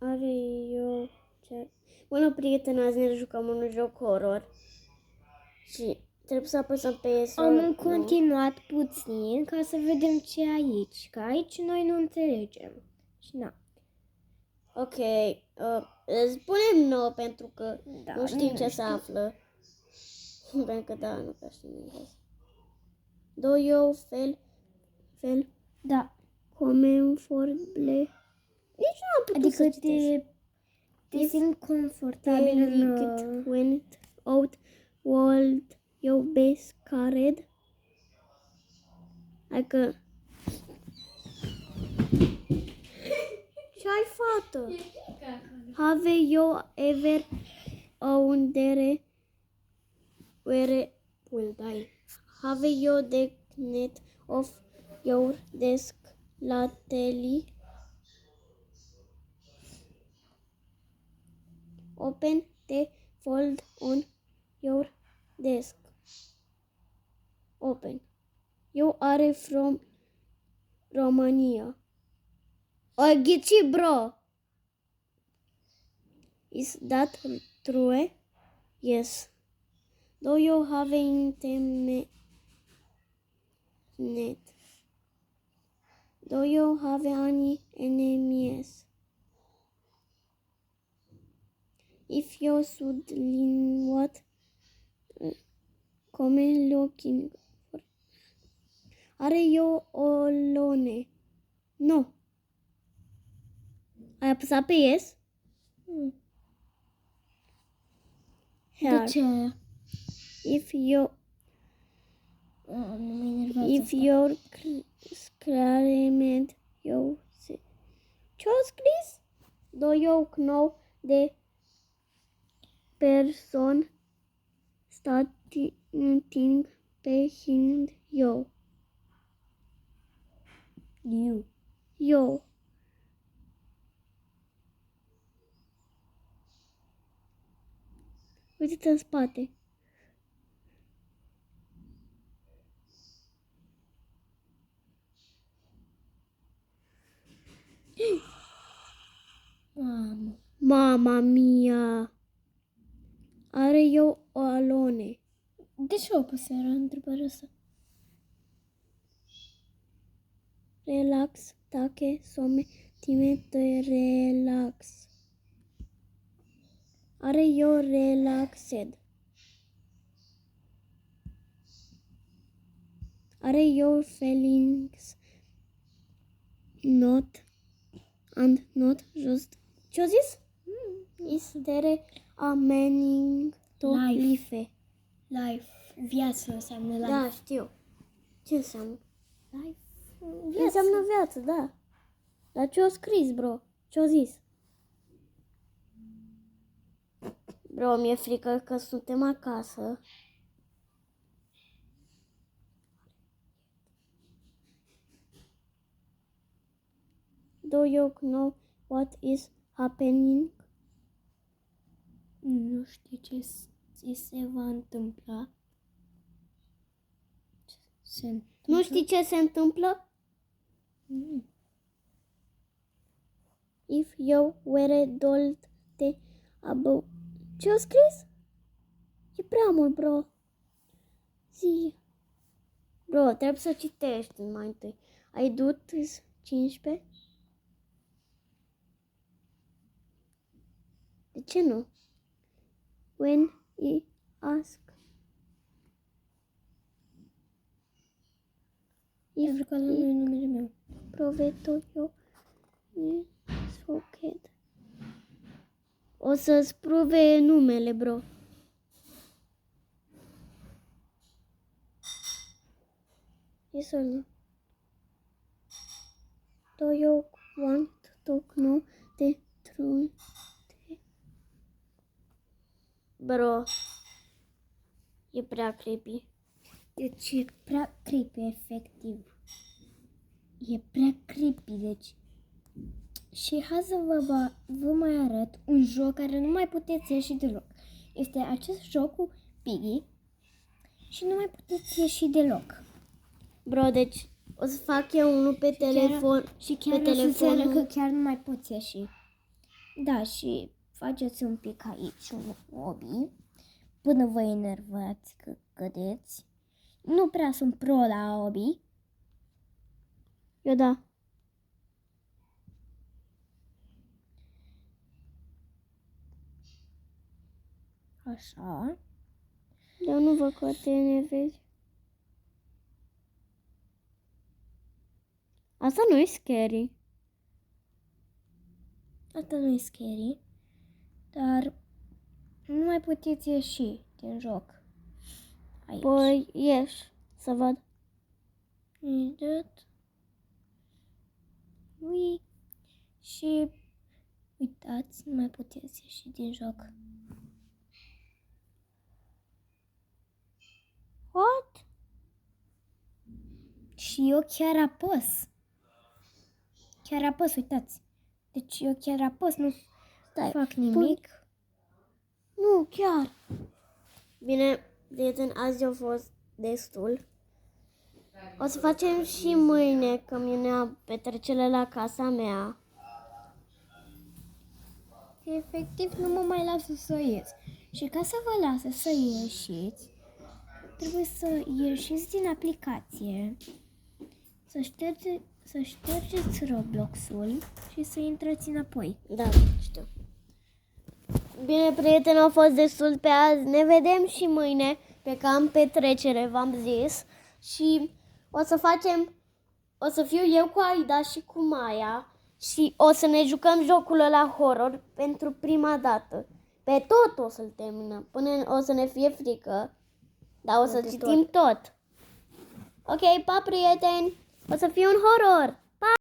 Are eu ce... Bună, prietena, azi ne jucăm un joc horror. Și trebuie să apăsăm pe S. Am continuat puțin ca să vedem ce e aici. Că aici noi nu înțelegem. Și na. Ok. Spunem nou pentru că Da, nu știm nu ce se află. Pentru că da, nu prea știm engleză. Do eu fel Da. confortable. Nici nu am putut Adică să citesc. te simți confortabil în... Went out world eu be scared. Adică ce-ai, fată? Have you ever wondered where will die? Have you the net of your desk lately? Open the fold on your desk. Open. You are from Romania. I ghicit, bro. Is that true? Yes. Do you have internet? Do you have any enemies? If you should lean what come looking for. Are you alone? No. Ai apăsat pe yes? Here. De ce? If you Nu mă enervează if asta. your screamed you say. Ce-o scris? Do you know the person standing behind you? You. Uite-te în spate. Mamă. Mama mia. Are eu o alone. De ce o pus era întrebarea asta? Relax, take some time to relax. Are you relaxed? Are your feelings not and not just... Ce-o zis? Is there a meaning to life? Life. Viață înseamnă life. Da, știu. Ce înseamnă? Life. Înseamnă viață, da. Dar ce-o scris, bro? Ce-o zis? Bro, mi-e frică că suntem acasă. Do you know what is happening? Nu știu ce ți se va întâmpla. Nu știi ce se întâmplă? If you were told the about... Ce-o scris? E prea mult, bro. Zi. Bro, trebuie să citești mai întâi. Ai dus 15? De ce nu? When he ask. Pentru că nu e numele meu. Proveto eu socket. O să-ți pruve numele, bro. Yes or no? Do you want to know the truth? Bro, e prea creepy. Deci e prea creepy, efectiv. E prea creepy, deci. Și hai să vă mai arăt un joc care nu mai puteți ieși deloc. Este acest joc cu Piggy și nu mai puteți ieși deloc. Bro, deci o să fac eu unul pe telefon. Și chiar pe o să-ți arăt telefonul. că chiar nu mai poți ieși. Da, și faceți un pic aici un hobby până vă enervați că cădeți. Nu prea sunt pro la hobby. Eu da. Așa. Eu nu văd că te enervezi. Asta nu e scary. Asta nu e scary, dar nu mai puteți ieși din joc. Aici. Păi, ieși să văd. Imediat. Ui. Și uitați, nu mai puteți ieși din joc. What? Și eu chiar apăs. Chiar apăs, uitați. Deci eu chiar apăs, nu fac nimic. Nu, chiar. Bine, prieten, azi a fost destul. O să facem și mâine, că mine petrecere la casa mea. Efectiv, nu mă mai lasă să ies. Și ca să vă lasă să ieșiți, trebuie să ieșiți din aplicație, să ștergeți Roblox-ul și să intrați înapoi. Da, știu. Bine, prieteni, a fost destul pe azi. Ne vedem și mâine, pe că am petrecere, v-am zis. Și o să fiu eu cu Aida și cu Maia și o să ne jucăm jocul ăla horror pentru prima dată. Pe tot o să-l terminăm, până o să ne fie frică, dar o să citim tot. Ok, pa, prieteni, o să fie un horror!